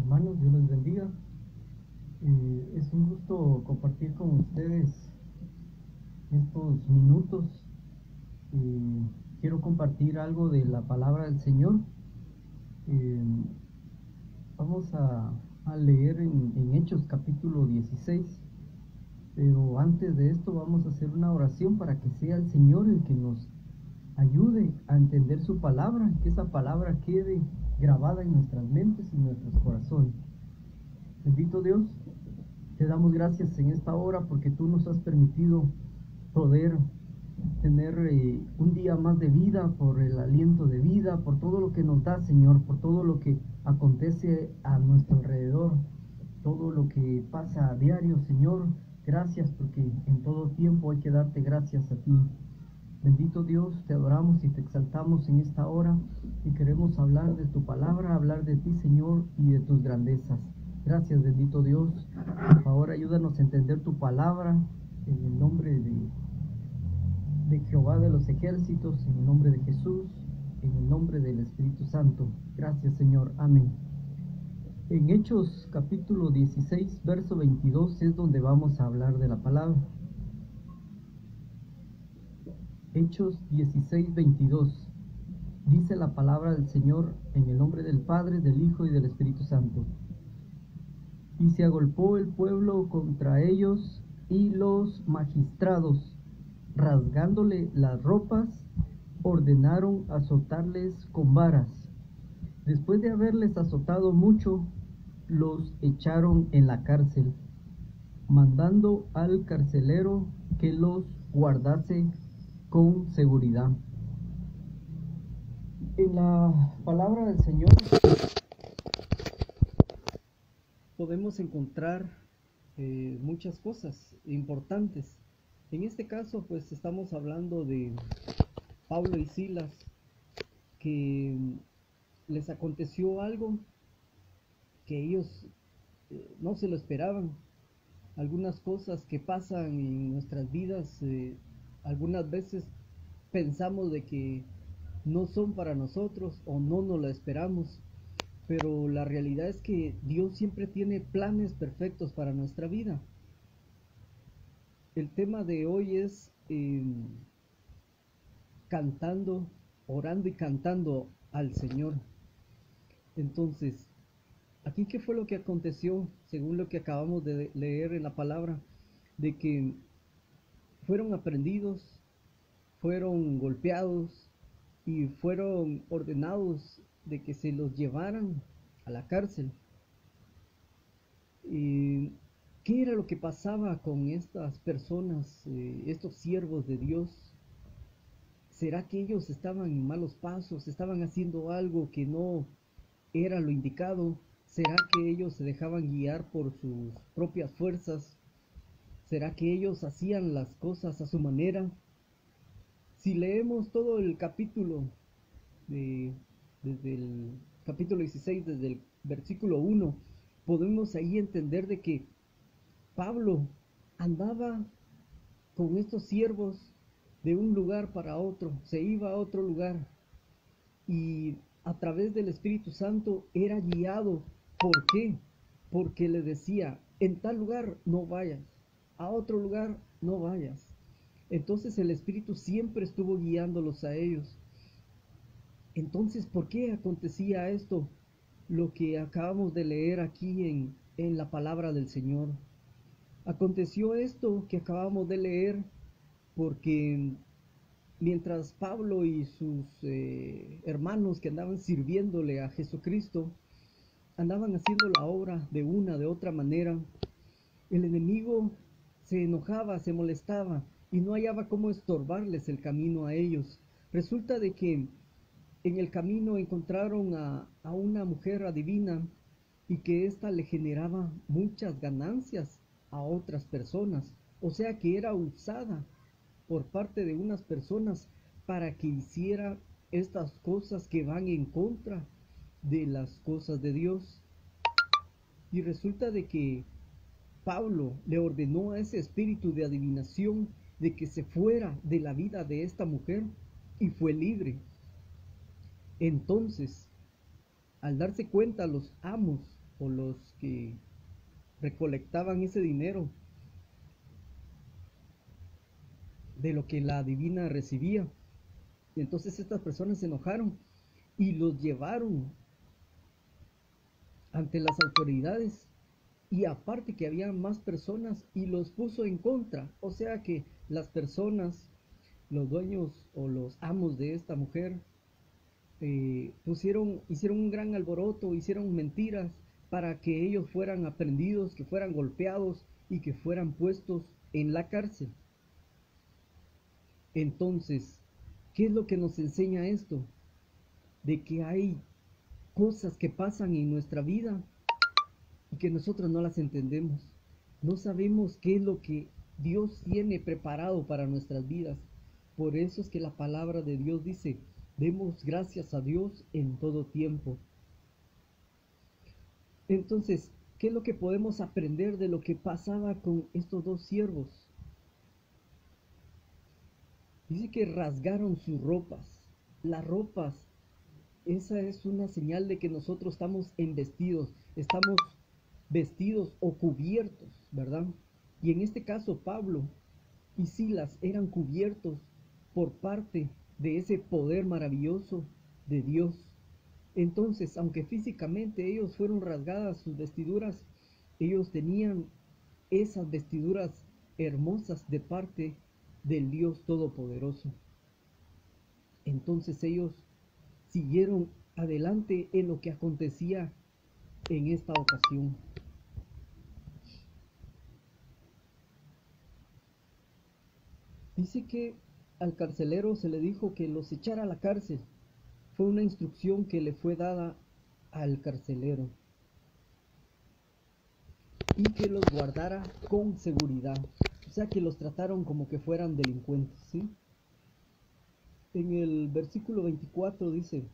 Hermanos, Dios les bendiga. Es un gusto compartir con ustedes estos minutos. Quiero compartir algo de la palabra del Señor. Eh, Vamos a leer en Hechos capítulo 16, pero antes de esto vamos a hacer una oración para que sea el Señor el que nos ayude a entender su palabra, que esa palabra quede grabada en nuestras mentes y nuestros corazones. Bendito Dios, te damos gracias en esta hora porque tú nos has permitido poder tener un día más de vida, por el aliento de vida, por todo lo que nos da, Señor, por todo lo que acontece a nuestro alrededor, todo lo que pasa a diario, Señor. Gracias porque en todo tiempo hay que darte gracias a ti. Bendito Dios, te adoramos y te exaltamos en esta hora y queremos hablar de tu palabra, hablar de ti, Señor, y de tus grandezas. Gracias, bendito Dios. Por favor, ayúdanos a entender tu palabra en el nombre de Jehová de los ejércitos, en el nombre de Jesús, en el nombre del Espíritu Santo. Gracias, Señor. Amén. En Hechos capítulo 16, verso 22 es donde vamos a hablar de la palabra. Hechos 16, 22. Dice la palabra del Señor en el nombre del Padre, del Hijo y del Espíritu Santo. Y se agolpó el pueblo contra ellos y los magistrados, rasgándole las ropas, ordenaron azotarles con varas. Después de haberles azotado mucho, los echaron en la cárcel, mandando al carcelero que los guardase con seguridad. En la palabra del Señor podemos encontrar muchas cosas importantes. En este caso, pues estamos hablando de Pablo y Silas, que les aconteció algo que ellos no se lo esperaban. Algunas cosas que pasan en nuestras vidas, algunas veces pensamos de que no son para nosotros o no nos lo esperamos, pero la realidad es que Dios siempre tiene planes perfectos para nuestra vida. El tema de hoy es cantando, orando y cantando al Señor. Entonces, aquí qué fue lo que aconteció, según lo que acabamos de leer en la palabra, de que fueron aprendidos, fueron golpeados y fueron ordenados de que se los llevaran a la cárcel. ¿Y qué era lo que pasaba con estas personas, estos siervos de Dios? ¿Será que ellos estaban en malos pasos, estaban haciendo algo que no era lo indicado? ¿Será que ellos se dejaban guiar por sus propias fuerzas? ¿Será que ellos hacían las cosas a su manera? Si leemos todo el capítulo, desde el capítulo 16, desde el versículo 1, podemos ahí entender de que Pablo andaba con estos siervos de un lugar para otro, se iba a otro lugar y a través del Espíritu Santo era guiado. ¿Por qué? Porque le decía, en tal lugar no vayas, a otro lugar no vayas. Entonces el Espíritu siempre estuvo guiándolos a ellos. Entonces, ¿por qué acontecía esto? Lo que acabamos de leer aquí en la palabra del Señor. Aconteció esto que acabamos de leer porque mientras Pablo y sus hermanos que andaban sirviéndole a Jesucristo, andaban haciendo la obra de una, de otra manera, el enemigo se enojaba, se molestaba y no hallaba cómo estorbarles el camino a ellos. Resulta de que en el camino encontraron a una mujer adivina y que ésta le generaba muchas ganancias a otras personas. O sea que era usada por parte de unas personas para que hiciera estas cosas que van en contra de las cosas de Dios. Y resulta de que Pablo le ordenó a ese espíritu de adivinación de que se fuera de la vida de esta mujer y fue libre. Entonces, al darse cuenta los amos o los que recolectaban ese dinero de lo que la divina recibía. Y entonces estas personas se enojaron y los llevaron ante las autoridades, y aparte que había más personas y los puso en contra. O sea que las personas, los dueños o los amos de esta mujer, hicieron un gran alboroto, hicieron mentiras para que ellos fueran aprendidos, que fueran golpeados y que fueran puestos en la cárcel. Entonces, ¿qué es lo que nos enseña esto? De que hay cosas que pasan en nuestra vida y que nosotros no las entendemos. No sabemos qué es lo que Dios tiene preparado para nuestras vidas. Por eso es que la palabra de Dios dice: demos gracias a Dios en todo tiempo. Entonces, ¿qué es lo que podemos aprender de lo que pasaba con estos dos siervos? Dice que rasgaron sus ropas. Las ropas, esa es una señal de que nosotros estamos estamos vestidos o cubiertos, ¿verdad? Y en este caso Pablo y Silas eran cubiertos por parte de ese poder maravilloso de Dios. Entonces, aunque físicamente ellos fueron rasgadas sus vestiduras, ellos tenían esas vestiduras hermosas de parte del Dios Todopoderoso. Entonces ellos siguieron adelante en lo que acontecía en esta ocasión. Dice que al carcelero se le dijo que los echara a la cárcel. Fue una instrucción que le fue dada al carcelero, y que los guardara con seguridad. O sea, que los trataron como que fueran delincuentes, ¿sí? En el versículo 24 dice: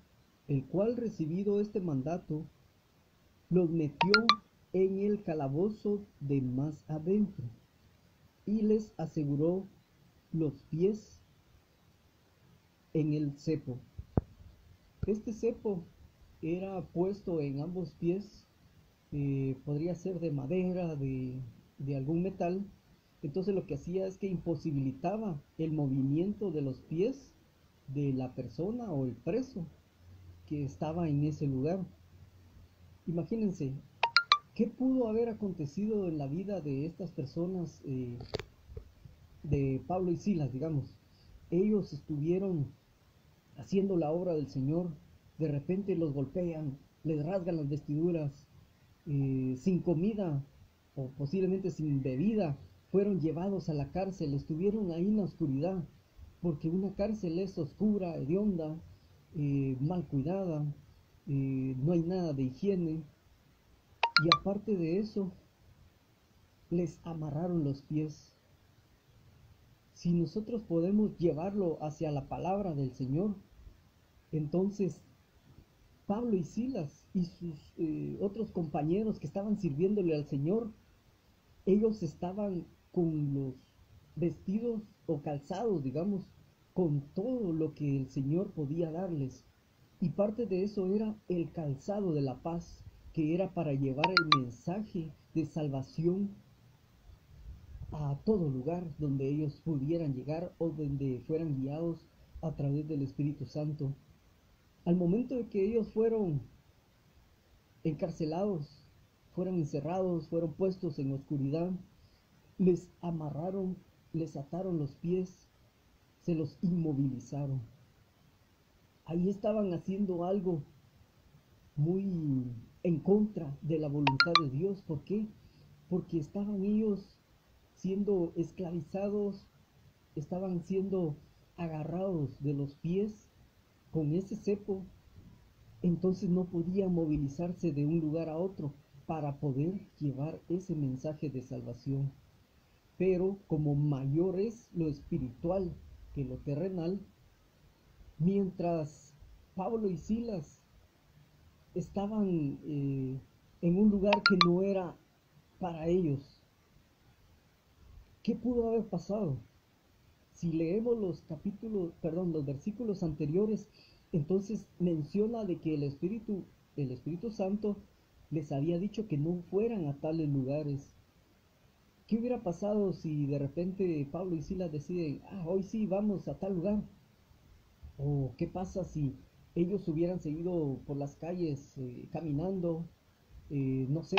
el cual, recibido este mandato, los metió en el calabozo de más adentro y les aseguró los pies en el cepo. Este cepo era puesto en ambos pies, podría ser de madera, de algún metal. Entonces lo que hacía es que imposibilitaba el movimiento de los pies de la persona o el preso que estaba en ese lugar. Imagínense, ¿qué pudo haber acontecido en la vida de estas personas, de Pablo y Silas, digamos? Ellos estuvieron haciendo la obra del Señor, de repente los golpean, les rasgan las vestiduras, sin comida o posiblemente sin bebida, fueron llevados a la cárcel, estuvieron ahí en la oscuridad, porque una cárcel es oscura, hedionda, mal cuidada, no hay nada de higiene, y aparte de eso, les amarraron los pies. Si nosotros podemos llevarlo hacia la palabra del Señor, entonces Pablo y Silas y sus otros compañeros que estaban sirviéndole al Señor, ellos estaban con los vestidos o calzados, digamos, con todo lo que el Señor podía darles. Y parte de eso era el calzado de la paz, que era para llevar el mensaje de salvación a todo lugar donde ellos pudieran llegar o donde fueran guiados a través del Espíritu Santo. Al momento de que ellos fueron encarcelados, fueron encerrados, fueron puestos en oscuridad, les amarraron, les ataron los pies, se los inmovilizaron. Ahí estaban haciendo algo muy en contra de la voluntad de Dios. ¿Por qué? Porque estaban ellos siendo esclavizados, estaban siendo agarrados de los pies con ese cepo. Entonces no podían movilizarse de un lugar a otro para poder llevar ese mensaje de salvación. Pero como mayor es lo espiritual que lo terrenal, mientras Pablo y Silas estaban en un lugar que no era para ellos, ¿qué pudo haber pasado? Si leemos los versículos anteriores, entonces menciona de que el Espíritu Santo les había dicho que no fueran a tales lugares. ¿Qué hubiera pasado si de repente Pablo y Silas deciden, hoy sí, vamos a tal lugar? ¿O qué pasa si ellos hubieran seguido por las calles caminando? No sé,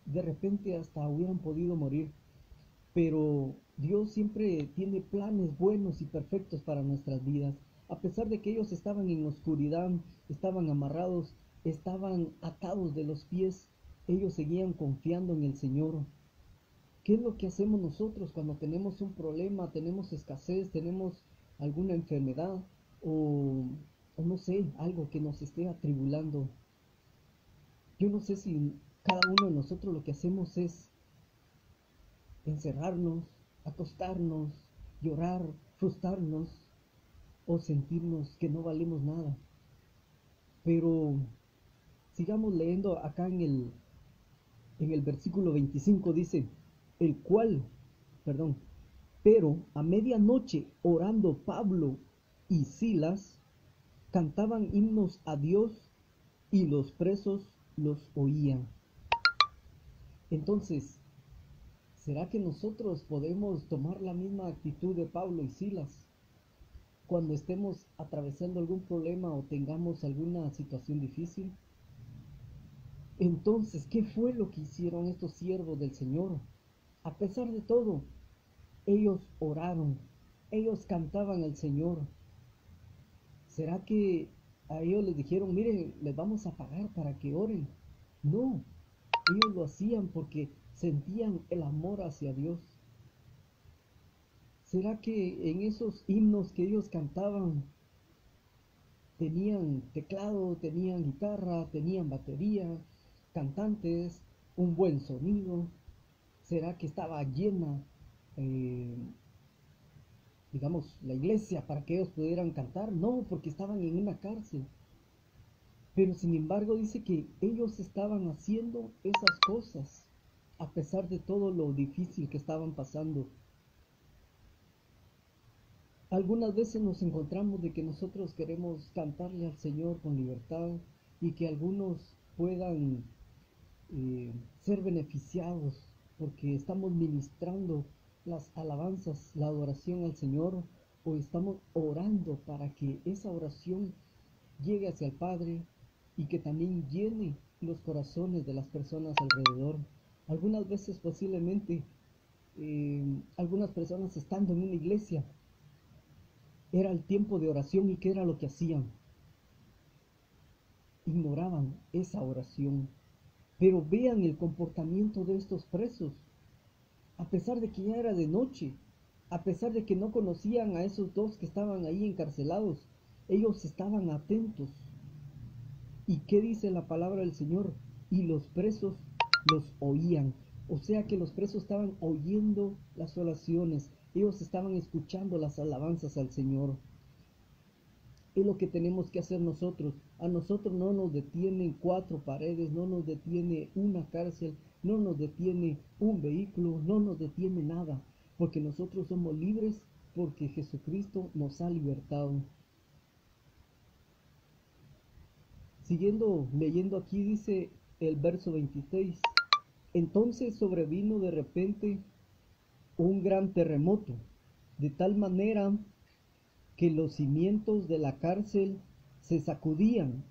de repente hasta hubieran podido morir. Pero Dios siempre tiene planes buenos y perfectos para nuestras vidas. A pesar de que ellos estaban en oscuridad, estaban amarrados, estaban atados de los pies, ellos seguían confiando en el Señor. ¿Qué es lo que hacemos nosotros cuando tenemos un problema, tenemos escasez, tenemos alguna enfermedad o no sé, algo que nos esté atribulando? Yo no sé si cada uno de nosotros lo que hacemos es encerrarnos, acostarnos, llorar, frustrarnos o sentirnos que no valemos nada. Pero sigamos leyendo acá en el versículo 25 dice, el cual, perdón, pero a medianoche orando Pablo y Silas cantaban himnos a Dios y los presos los oían. Entonces, ¿será que nosotros podemos tomar la misma actitud de Pablo y Silas cuando estemos atravesando algún problema o tengamos alguna situación difícil? Entonces, ¿qué fue lo que hicieron estos siervos del Señor? A pesar de todo, ellos oraron, ellos cantaban al Señor. ¿Será que a ellos les dijeron, miren, les vamos a pagar para que oren? No, ellos lo hacían porque sentían el amor hacia Dios. ¿Será que en esos himnos que ellos cantaban tenían teclado, tenían guitarra, tenían batería, cantantes, un buen sonido? ¿Será que estaba llena, eh, digamos, la iglesia para que ellos pudieran cantar? No, porque estaban en una cárcel. Pero sin embargo dice que ellos estaban haciendo esas cosas a pesar de todo lo difícil que estaban pasando. Algunas veces nos encontramos de que nosotros queremos cantarle al Señor con libertad y que algunos puedan ser beneficiados porque estamos ministrando las alabanzas, la adoración al Señor o estamos orando para que esa oración llegue hacia el Padre y que también llene los corazones de las personas alrededor. Algunas veces posiblemente algunas personas estando en una iglesia era el tiempo de oración y ¿qué era lo que hacían? Ignoraban esa oración. Pero vean el comportamiento de estos presos. A pesar de que ya era de noche, a pesar de que no conocían a esos dos que estaban ahí encarcelados, ellos estaban atentos. ¿Y qué dice la palabra del Señor? Y los presos los oían. O sea que los presos estaban oyendo las oraciones, ellos estaban escuchando las alabanzas al Señor. Es lo que tenemos que hacer nosotros. A nosotros no nos detienen cuatro paredes, no nos detiene una cárcel, no nos detiene un vehículo, no nos detiene nada, porque nosotros somos libres porque Jesucristo nos ha libertado. Siguiendo leyendo aquí dice el verso 26, entonces sobrevino de repente un gran terremoto, de tal manera que los cimientos de la cárcel se sacudían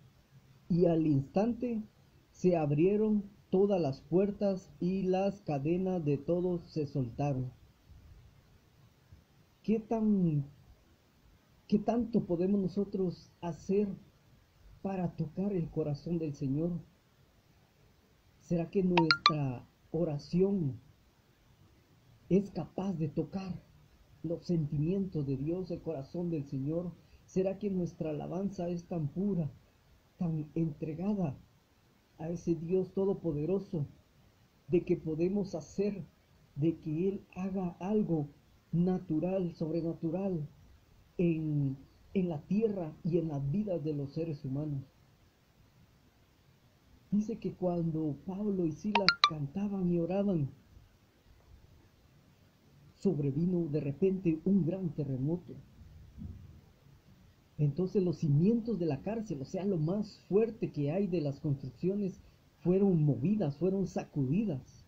y al instante se abrieron todas las puertas y las cadenas de todos se soltaron. ¿Qué tanto podemos nosotros hacer para tocar el corazón del Señor? ¿Será que nuestra oración es capaz de tocar los sentimientos de Dios, el corazón del Señor? ¿Será que nuestra alabanza es tan pura, tan entregada a ese Dios todopoderoso, de que podemos hacer de que Él haga algo natural, sobrenatural en la tierra y en las vidas de los seres humanos? Dice que cuando Pablo y Silas cantaban y oraban, sobrevino de repente un gran terremoto. Entonces los cimientos de la cárcel, o sea, lo más fuerte que hay de las construcciones, fueron movidas, fueron sacudidas.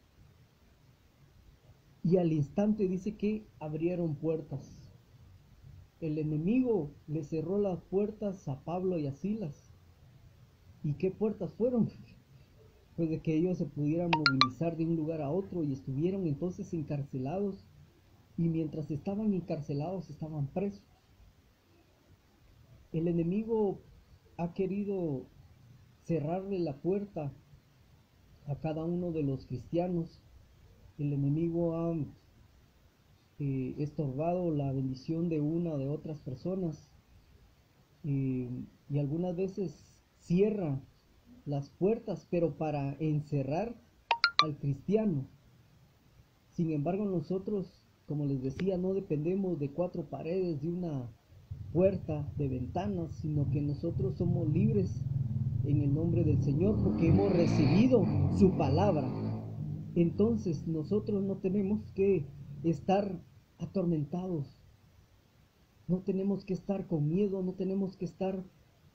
Y al instante dice que abrieron puertas. El enemigo le cerró las puertas a Pablo y a Silas. ¿Y qué puertas fueron? Pues de que ellos se pudieran movilizar de un lugar a otro, y estuvieron entonces encarcelados, y mientras estaban encarcelados estaban presos. El enemigo ha querido cerrarle la puerta a cada uno de los cristianos. El enemigo ha estorbado la bendición de una o de otras personas, y algunas veces cierra las puertas, pero para encerrar al cristiano. Sin embargo, nosotros, como les decía, no dependemos de cuatro paredes, de una puerta, de ventanas, sino que nosotros somos libres en el nombre del Señor, porque hemos recibido su palabra. Entonces nosotros no tenemos que estar atormentados, no tenemos que estar con miedo, no tenemos que estar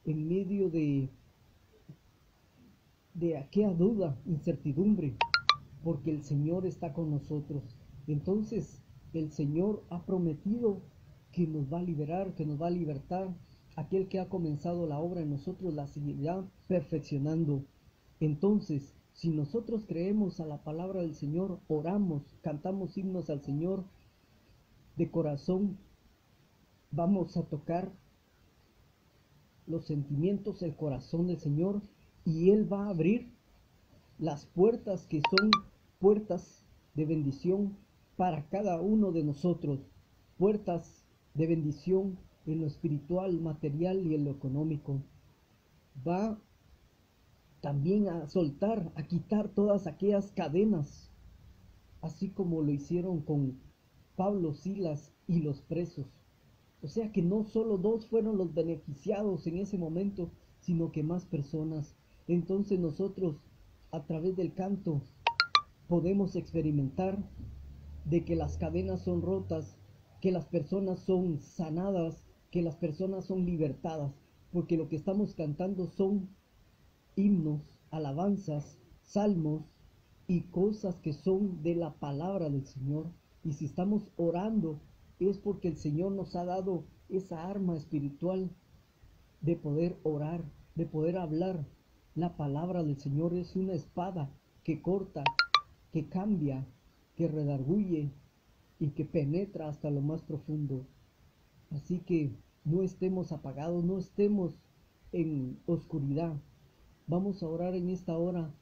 en medio de aquella duda, incertidumbre, porque el Señor está con nosotros. Entonces el Señor ha prometido que nos va a liberar, que nos va a libertar. Aquel que ha comenzado la obra en nosotros la seguirá perfeccionando. Entonces, si nosotros creemos a la palabra del Señor, oramos, cantamos himnos al Señor de corazón, vamos a tocar los sentimientos, el corazón del Señor, y Él va a abrir las puertas que son puertas de bendición para cada uno de nosotros, puertas de bendición en lo espiritual, material y en lo económico. Va también a soltar, a quitar todas aquellas cadenas, así como lo hicieron con Pablo, Silas y los presos. O sea que no solo dos fueron los beneficiados en ese momento, sino que más personas. Entonces nosotros, a través del canto, podemos experimentar de que las cadenas son rotas, que las personas son sanadas, que las personas son libertadas, porque lo que estamos cantando son himnos, alabanzas, salmos y cosas que son de la palabra del Señor. Y si estamos orando, es porque el Señor nos ha dado esa arma espiritual de poder orar, de poder hablar. La palabra del Señor es una espada que corta, que cambia, que redarguye y que penetra hasta lo más profundo. Así que no estemos apagados, no estemos en oscuridad. Vamos a orar en esta hora,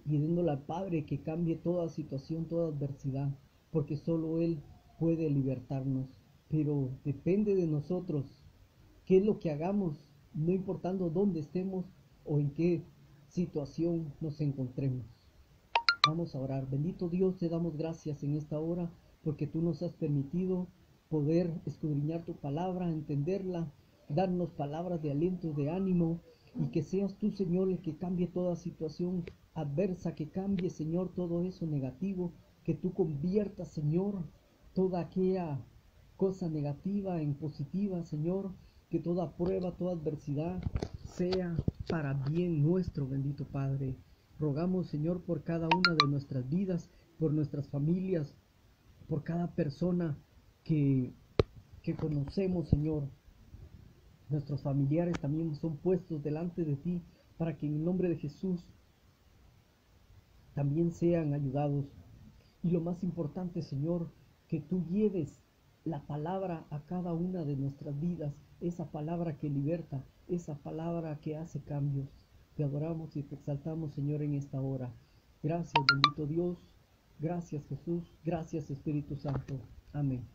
pidiéndole al Padre que cambie toda situación, toda adversidad, porque solo Él puede libertarnos. Pero depende de nosotros qué es lo que hagamos, no importando dónde estemos o en qué situación nos encontremos. Vamos a orar. Bendito Dios, te damos gracias en esta hora, porque tú nos has permitido poder escudriñar tu palabra, entenderla, darnos palabras de aliento, de ánimo, y que seas tú, Señor, el que cambie toda situación adversa, que cambie, Señor, todo eso negativo, que tú conviertas, Señor, toda aquella cosa negativa en positiva, Señor, que toda prueba, toda adversidad sea para bien nuestro, bendito Padre. Rogamos, Señor, por cada una de nuestras vidas, por nuestras familias, por cada persona que conocemos, Señor. Nuestros familiares también son puestos delante de ti, para que en el nombre de Jesús también sean ayudados. Y lo más importante, Señor, que tú lleves la palabra a cada una de nuestras vidas, esa palabra que liberta, esa palabra que hace cambios. Te adoramos y te exaltamos, Señor, en esta hora. Gracias, bendito Dios. Gracias, Jesús. Gracias, Espíritu Santo. Amén.